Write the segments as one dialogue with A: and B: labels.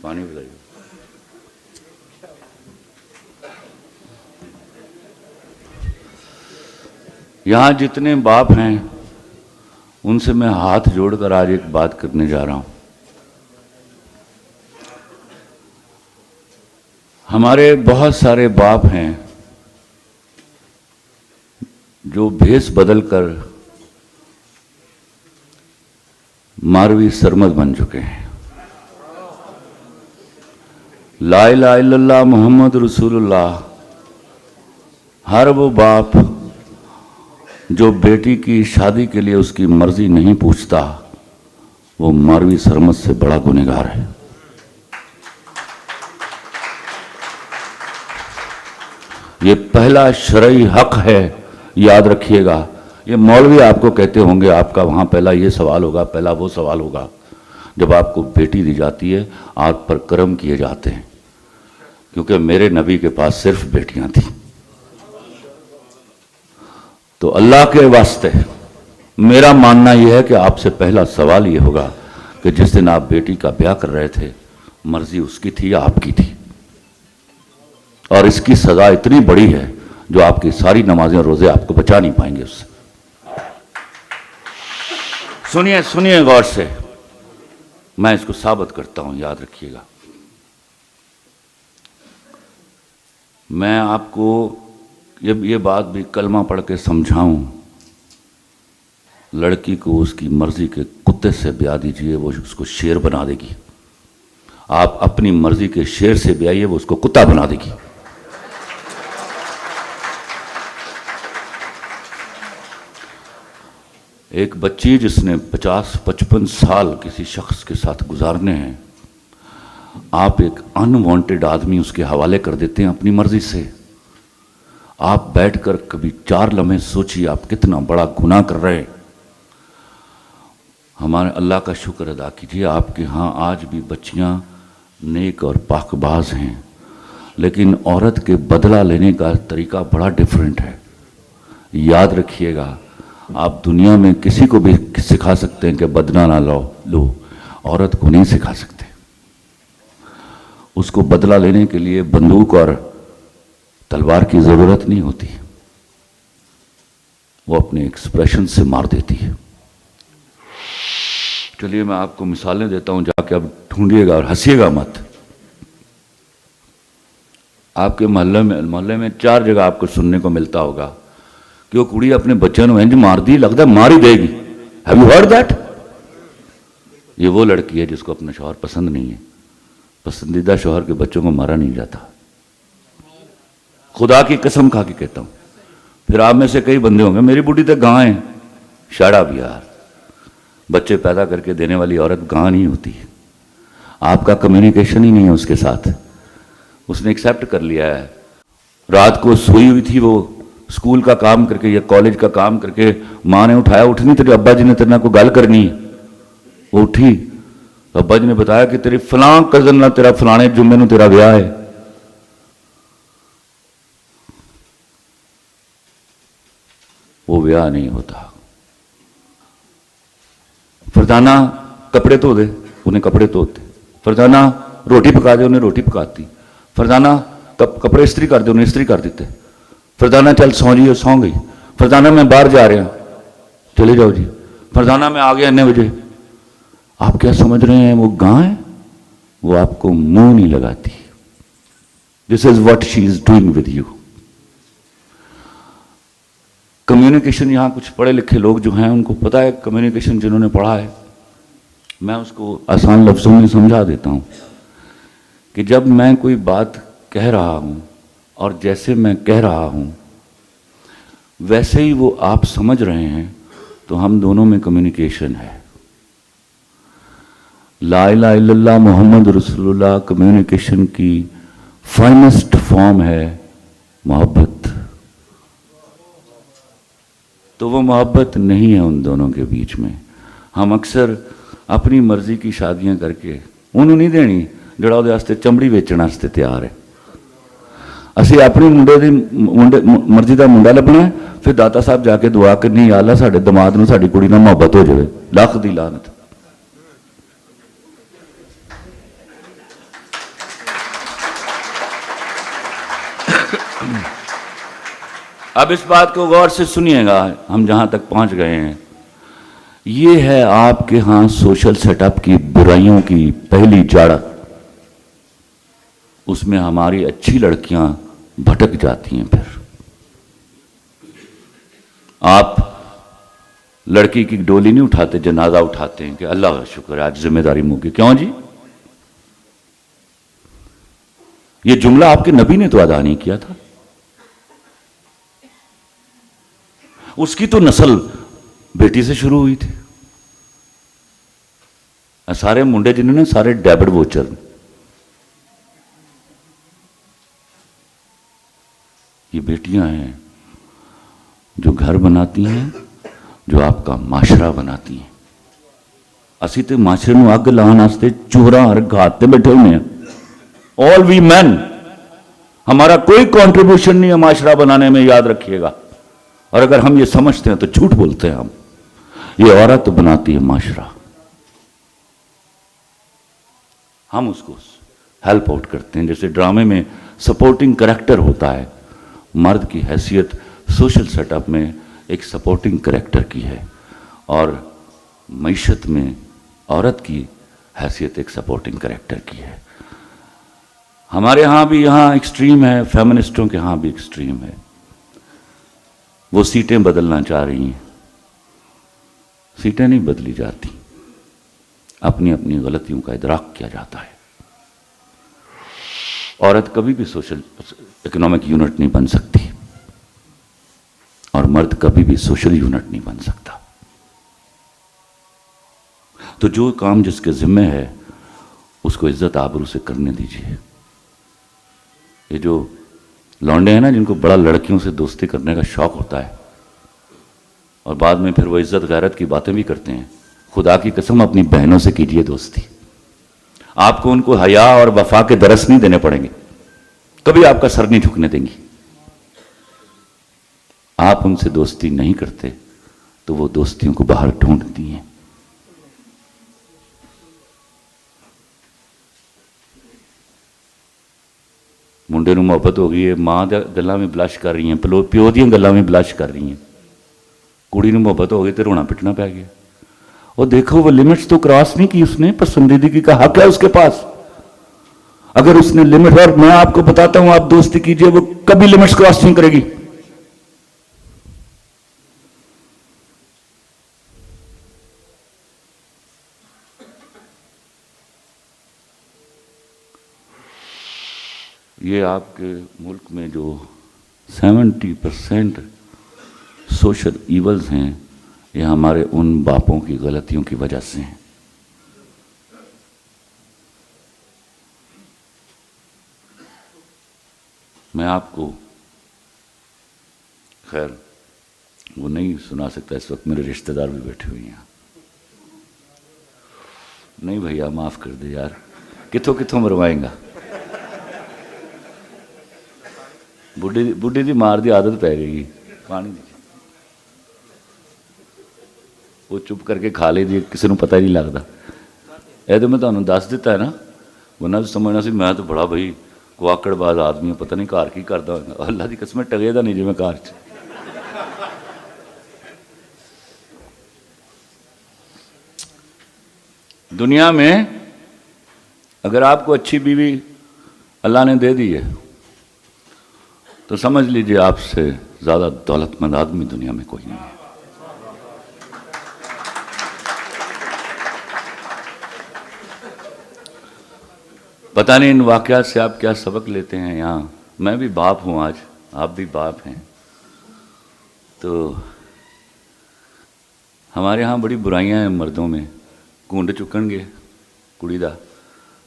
A: پانی پلائیے. یہاں جتنے باپ ہیں ان سے میں ہاتھ جوڑ کر آج ایک بات کرنے جا رہا ہوں. ہمارے بہت سارے باپ ہیں جو بھیس بدل کر ماروی سرمد بن چکے ہیں. لا الہ الا اللہ محمد رسول اللہ. ہر وہ باپ جو بیٹی کی شادی کے لیے اس کی مرضی نہیں پوچھتا وہ ماروی سرمد سے بڑا گنہگار ہے. یہ پہلا شرعی حق ہے، یاد رکھیے گا. یہ مولوی آپ کو کہتے ہوں گے آپ کا وہاں پہلا یہ سوال ہوگا، پہلا وہ سوال ہوگا. جب آپ کو بیٹی دی جاتی ہے آپ پر کرم کیے جاتے ہیں، کیونکہ میرے نبی کے پاس صرف بیٹیاں تھیں. تو اللہ کے واسطے میرا ماننا یہ ہے کہ آپ سے پہلا سوال یہ ہوگا کہ جس دن آپ بیٹی کا بیاہ کر رہے تھے مرضی اس کی تھی یا آپ کی تھی؟ اور اس کی سزا اتنی بڑی ہے جو آپ کی ساری نمازیں اور روزے آپ کو بچا نہیں پائیں گے اس سے. سنیے غور سے، میں اس کو ثابت کرتا ہوں، یاد رکھیے گا. میں آپ کو یہ بات بھی کلمہ پڑھ کے سمجھاؤں. لڑکی کو اس کی مرضی کے کتے سے بیاہ دیجئے، وہ اس کو شیر بنا دے گی. آپ اپنی مرضی کے شیر سے بیائیے، وہ اس کو کتا بنا دے گی. ایک بچی جس نے 50-55 سال کسی شخص کے ساتھ گزارنے ہیں، آپ ایک انوانٹڈ آدمی اس کے حوالے کر دیتے ہیں اپنی مرضی سے. آپ بیٹھ کر کبھی 4 لمحے سوچیے آپ کتنا بڑا گناہ کر رہے ہیں. ہمارے اللہ کا شکر ادا کیجیے آپ کے ہاں آج بھی بچیاں نیک اور پاک باز ہیں، لیکن عورت کے بدلہ لینے کا طریقہ بڑا ڈیفرنٹ ہے. یاد رکھیے گا، آپ دنیا میں کسی کو بھی سکھا سکتے ہیں کہ بدلہ نہ لو، عورت کو نہیں سکھا سکتے. اس کو بدلہ لینے کے لیے بندوق اور تلوار کی ضرورت نہیں ہوتی، وہ اپنے ایکسپریشن سے مار دیتی ہے. چلیے میں آپ کو مثالیں دیتا ہوں، جا کے اب ڈھونڈیے گا اور ہنسیے گا مت. آپ کے محلے میں 4 جگہ آپ کو سننے کو ملتا ہوگا کہ وہ کڑی اپنے بچوں کو انج مار دی، لگتا ہے مار ہی دے گی. Have you heard that? یہ وہ لڑکی ہے جس کو اپنا شوہر پسند نہیں ہے. پسندیدہ شوہر کے بچوں کو مارا نہیں جاتا، خدا کی قسم کھا کے کہتا ہوں. پھر آپ میں سے کئی بندے ہوں گے میری بوٹی تو گاں ہے. شاڑا بھی یار، بچے پیدا کر کے دینے والی عورت گاں نہیں ہوتی. آپ کا کمیونیکیشن ہی نہیں ہے اس کے ساتھ. اس نے ایکسیپٹ کر لیا ہے. رات کو سوئی ہوئی تھی، وہ اسکول کا کام کر کے یا کالج کا کام کر کے ماں نے اٹھایا، اٹھنی تیرے ابا جی نے تیرے نہ کوئی گل کرنی ہے. وہ اٹھی، ابا جی نے بتایا کہ تیری فلاں کزن نہ تیرا فلانے جمعے نو تیرا بیاہ ہے. وہ بیاہ نہیں ہوتا. فرزانہ کپڑے دھو دے، انہیں کپڑے دھوتے. فرزانہ روٹی پکا دے، انہیں روٹی پکاتی. فرزانہ کپڑے استری کر دے، انہیں استری کر دیتے. فرزانہ چل سو جی، سو گئی. فرزانہ میں باہر جا رہا، چلے جاؤ جی. فرزانہ میں آ گیا اتنے بجے. آپ کیا سمجھ رہے ہیں وہ گاں ہے؟ وہ آپ کو منہ نہیں لگاتی. This is what she is doing with you. Communication, یہاں کچھ پڑھے لکھے لوگ جو ہیں ان کو پتہ ہے کمیونیکیشن، جنہوں نے پڑھا ہے. میں اس کو آسان لفظوں میں سمجھا دیتا ہوں کہ جب میں کوئی بات کہہ رہا ہوں اور جیسے میں کہہ رہا ہوں ویسے ہی وہ آپ سمجھ رہے ہیں تو ہم دونوں میں کمیونیکیشن ہے. لا الہ الا اللہ محمد رسول اللہ کمیونیکیشن کی فائنسٹ فارم ہے محبت. تو وہ محبت نہیں ہے ان دونوں کے بیچ میں. ہم اکثر اپنی مرضی کی شادیاں کر کے انہوں نہیں دینی جڑا وہ واسطے چمڑی ویچن واسطے تیار ہے. اسی اپنی مرضی کا منڈا لبنا ہے، پھر داتا صاحب جا کے دعا کرنی، یا اللہ ساڈے دماد نو ساڈی کڑی نال محبت ہو جائے. لاکھ دی لعنت. اب اس بات کو غور سے سنیے گا، ہم جہاں تک پہنچ گئے ہیں، یہ ہے آپ کے ہاں سوشل سیٹ اپ کی برائیوں کی پہلی جڑ۔ اس میں ہماری اچھی لڑکیاں بھٹک جاتی ہیں۔ پھر آپ لڑکی کی ڈولی نہیں اٹھاتے، جنازہ اٹھاتے ہیں کہ اللہ کا شکر ہے آج ذمہ داری موگی۔ کیوں جی؟ یہ جملہ آپ کے نبی نے تو ادا نہیں کیا تھا۔ اس کی تو نسل بیٹی سے شروع ہوئی تھی۔ سارے منڈے جنہوں نے سارے ڈیبٹ ووچر، یہ بیٹیاں ہیں جو گھر بناتی ہیں، جو آپ کا معاشرہ بناتی ہیں۔ اسی تے معاشرے نو اگ لاؤن واسطے چوراں ہر گھات تے بیٹھے ہوئے ہیں۔ آل وی مین، ہمارا کوئی کنٹریبیوشن نہیں ہے معاشرہ بنانے میں، یاد رکھیے گا۔ اور اگر ہم یہ سمجھتے ہیں تو جھوٹ بولتے ہیں ہم۔ یہ عورت بناتی ہے معاشرہ، ہم اس کو ہیلپ آؤٹ کرتے ہیں۔ جیسے ڈرامے میں سپورٹنگ کریکٹر ہوتا ہے، مرد کی حیثیت سوشل سیٹ اپ میں ایک سپورٹنگ کریکٹر کی ہے، اور معیشت میں عورت کی حیثیت ایک سپورٹنگ کریکٹر کی ہے۔ ہمارے ہاں بھی یہاں ایکسٹریم ہے، فیمنسٹوں کے ہاں بھی ایکسٹریم ہے۔ وہ سیٹیں بدلنا چاہ رہی ہیں، سیٹیں نہیں بدلی جاتی، اپنی اپنی غلطیوں کا ادراک کیا جاتا ہے۔ عورت کبھی بھی سوشل اکنامک یونٹ نہیں بن سکتی، اور مرد کبھی بھی سوشل یونٹ نہیں بن سکتا۔ تو جو کام جس کے ذمہ ہے اس کو عزت آبرو سے کرنے دیجیے۔ یہ جو لونڈے ہیں نا، جن کو بڑا لڑکیوں سے دوستی کرنے کا شوق ہوتا ہے، اور بعد میں پھر وہ عزت غیرت کی باتیں بھی کرتے ہیں، خدا کی قسم اپنی بہنوں سے کیجیے دوستی۔ آپ کو ان کو حیا اور وفا کے درس نہیں دینے پڑیں گے، کبھی آپ کا سر نہیں جھکنے دیں گی۔ آپ ان سے دوستی نہیں کرتے تو وہ دوستیوں کو باہر ڈھونڈتی ہیں۔ منڈے نو محبت ہو گئی ہے، ماں دے گلاں میں بلش کر رہی ہیں، پیو دیاں گلاں میں بلش کر رہی ہیں۔ کڑی نو محبت ہو گئی تو رونا پٹنا پہ گیا۔ اور دیکھو وہ لمٹس تو کراس نہیں کی اس نے، پسندیدگی کا حق ہے اس کے پاس۔ اگر اس نے لمٹ، اور میں آپ کو بتاتا ہوں آپ دوستی کیجئے، وہ کبھی لمٹس کراس نہیں کرے گی۔ یہ آپ کے ملک میں جو 70% سوشل ایولز ہیں، یہ ہمارے ان باپوں کی غلطیوں کی وجہ سے ہیں۔ میں آپ کو خیر وہ نہیں سنا سکتا، اس وقت میرے رشتہ دار بھی بیٹھے ہوئے ہیں۔ نہیں بھیا معاف کر دے یار، کتوں کتوں مروائیں گا۔ بڈھی دی مار دی عادت پہ گئی پانی دی، وہ چپ کر کے کھا لے دی، کسی نے پتہ ہی نہیں لگتا۔ یہ تو میں تمہیں دس دیتا ہے نا، ورنہ تو سمجھنا سی میں تو بڑا بھائی کواکڑ باز آدمی ہوں، پتہ نہیں کار کی کرتا ہوگا۔ اللہ دی قسم ٹگے دا نہیں جی میں کار چ۔ دنیا میں اگر آپ کو اچھی بیوی اللہ نے دے دی ہے تو سمجھ لیجئے آپ سے زیادہ دولت مند آدمی دنیا میں کوئی نہیں ہے۔ پتہ نہیں ان واقعات سے آپ کیا سبق لیتے ہیں۔ یہاں میں بھی باپ ہوں، آج آپ بھی باپ ہیں، تو ہمارے ہاں بڑی برائیاں ہیں مردوں میں۔ کونڈ چکن گے کڑی دا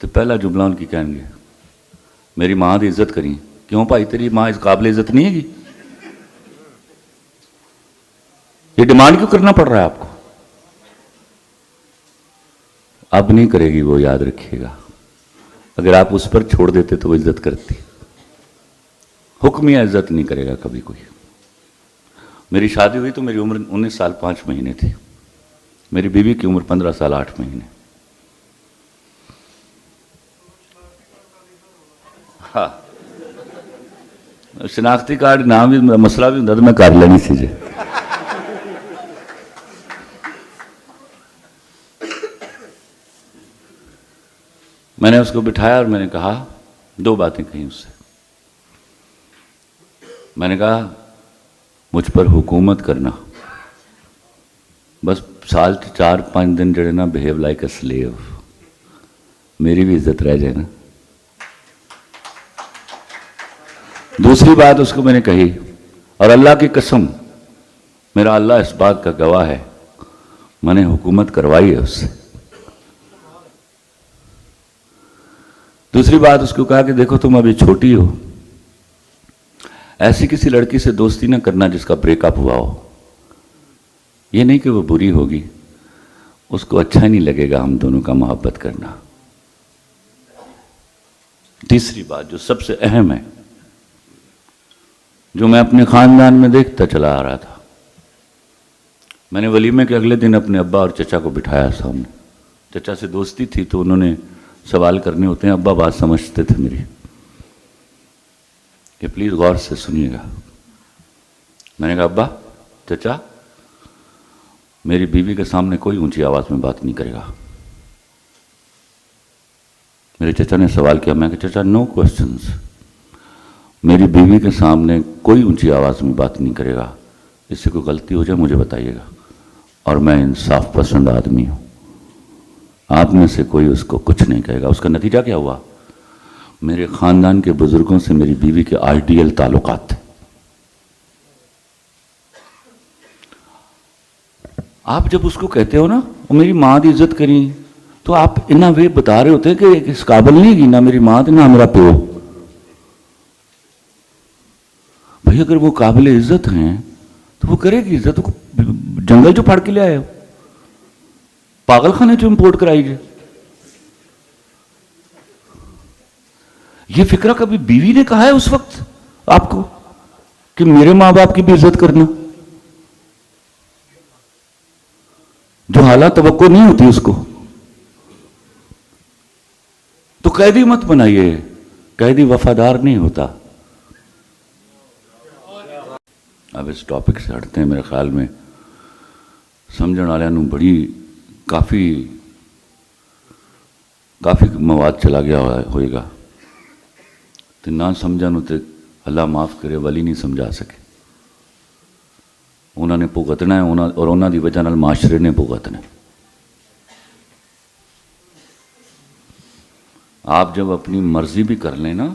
A: تو پہلا جملہ ان کی کہیں گے میری ماں دی عزت کریں۔ کیوں بھائی تیری ماں اس قابل عزت نہیں ہے گی؟ یہ ڈیمانڈ کیوں کرنا پڑ رہا ہے آپ کو؟ اب نہیں کرے گی وہ، یاد رکھیے گا۔ اگر آپ اس پر چھوڑ دیتے تو وہ عزت کرتی۔ حکمیہ عزت نہیں کرے گا کبھی کوئی۔ میری شادی ہوئی تو میری عمر 19 سال 5 مہینے تھی، میری بیوی کی عمر 15 سال 8 مہینے۔ ہاں شناختی کارڈ نہ بھی مسئلہ بھی ہوں تو میں کر لینی سی جی. میں نے اس کو بٹھایا اور میں نے کہا 2 باتیں کہیں اس سے. میں نے کہا مجھ پر حکومت کرنا بس سال 4-5 دن جڑے نا بہیو لائک اے سلیو, میری بھی عزت رہ جائے نا. دوسری بات اس کو میں نے کہی, اور اللہ کی قسم میرا اللہ اس بات کا گواہ ہے, میں نے حکومت کروائی ہے اس سے. دوسری بات اس کو کہا کہ دیکھو تم ابھی چھوٹی ہو, ایسی کسی لڑکی سے دوستی نہ کرنا جس کا بریک اپ ہوا ہو. یہ نہیں کہ وہ بری ہوگی, اس کو اچھا نہیں لگے گا ہم دونوں کا محبت کرنا. تیسری بات جو سب سے اہم ہے, جو میں اپنے خاندان میں دیکھتا چلا آ رہا تھا, میں نے ولیمے کے اگلے دن اپنے ابا اور چچا کو بٹھایا سامنے. چچا سے دوستی تھی تو انہوں نے سوال کرنے ہوتے ہیں, ابا بات سمجھتے تھے میری کہ پلیز غور سے سنیے گا. میں نے کہا ابا چچا میری بیوی کے سامنے کوئی اونچی آواز میں بات نہیں کرے گا. میرے چچا نے سوال کیا, میں کہا چچا نو کوسچنز, میری بیوی کے سامنے کوئی اونچی آواز میں بات نہیں کرے گا, اس سے کوئی غلطی ہو جائے مجھے بتائیے گا, اور میں انصاف پسند آدمی ہوں, آپ میں سے کوئی اس کو کچھ نہیں کہے گا. اس کا نتیجہ کیا ہوا, میرے خاندان کے بزرگوں سے میری بیوی کے آئیڈیل تعلقات تھے. آپ جب اس کو کہتے ہو نا وہ میری ماں دی عزت کریں, تو آپ انہا وے بتا رہے ہوتے ہیں کہ اس قابل نہیں گی نہ میری ماں تھی نہ میرا پیو. بھئی اگر وہ قابل عزت ہیں تو وہ کرے گی عزت, جنگل جو پھاڑ کے لے آئے ہو, پاگل خانے جو امپورٹ کرائی گئے. یہ فکرہ کبھی بیوی نے کہا ہے اس وقت آپ کو کہ میرے ماں باپ کی بھی عزت کرنا؟ جو حالات توقع نہیں ہوتی اس کو. تو قیدی مت بنائیے, قیدی وفادار نہیں ہوتا. اب اس ٹاپک سے ہٹتے ہیں, میرے خیال میں سمجھنے والوں بڑی کافی مواد چلا گیا ہوئے گا, تو نہ سمجھن تے اللہ معاف کرے ولی نہیں سمجھا سکے. انہوں نے بھگتنا ہے, اور انہوں دی وجہ نال معاشرے نے بھگتنا ہے. آپ جب اپنی مرضی بھی کر لیں نا,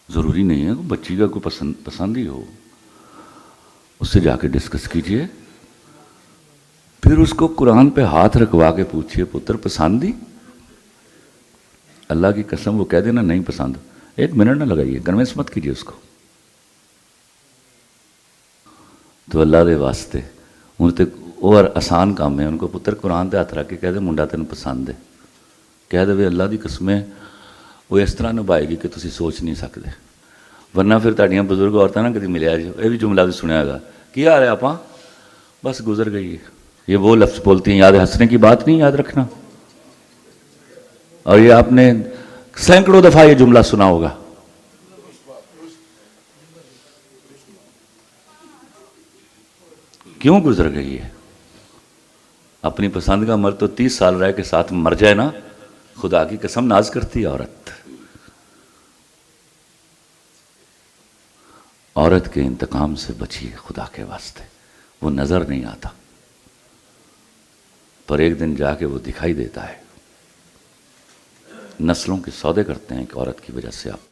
A: ضروری نہیں ہے کہ بچی کا کوئی پسند ہی ہو, اس سے جا کے ڈسکس کیجئے, پھر اس کو قرآن پہ ہاتھ رکھوا کے پوچھئے پتر پسند ہی؟ اللہ کی قسم وہ کہہ دینا نہیں پسند, 1 منٹ نہ لگائیے, کنوینس مت کیجئے اس کو. تو اللہ دے واسطے ان تے اور آسان کام ہے, ان کو پتر قرآن تے ہاتھ رکھ کے کہہ دے منڈا تینوں پسند ہے, کہہ دے اللہ دی قسمیں وہ اس طرح نبھائے گی کہ تسی سوچ نہیں سکتے. ورنہ پھر تاڑیاں بزرگ عورتیں نہ کدی ملیا جی, یہ بھی جملہ بھی سنیا گا, کیا رہے آپ بس گزر گئی ہے. یہ وہ لفظ بولتی ہیں, یاد ہنسنے کی بات نہیں, یاد رکھنا. اور یہ آپ نے سینکڑوں دفعہ یہ جملہ سنا ہوگا. کیوں گزر گئی ہے؟ اپنی پسند کا مرد تو 30 سال رہ کے ساتھ مر جائے نا, خدا کی قسم ناز کرتی ہے عورت. عورت کے انتقام سے بچیے خدا کے واسطے, وہ نظر نہیں آتا پر ایک دن جا کے وہ دکھائی دیتا ہے. نسلوں کے سودے کرتے ہیں کہ عورت کی وجہ سے آپ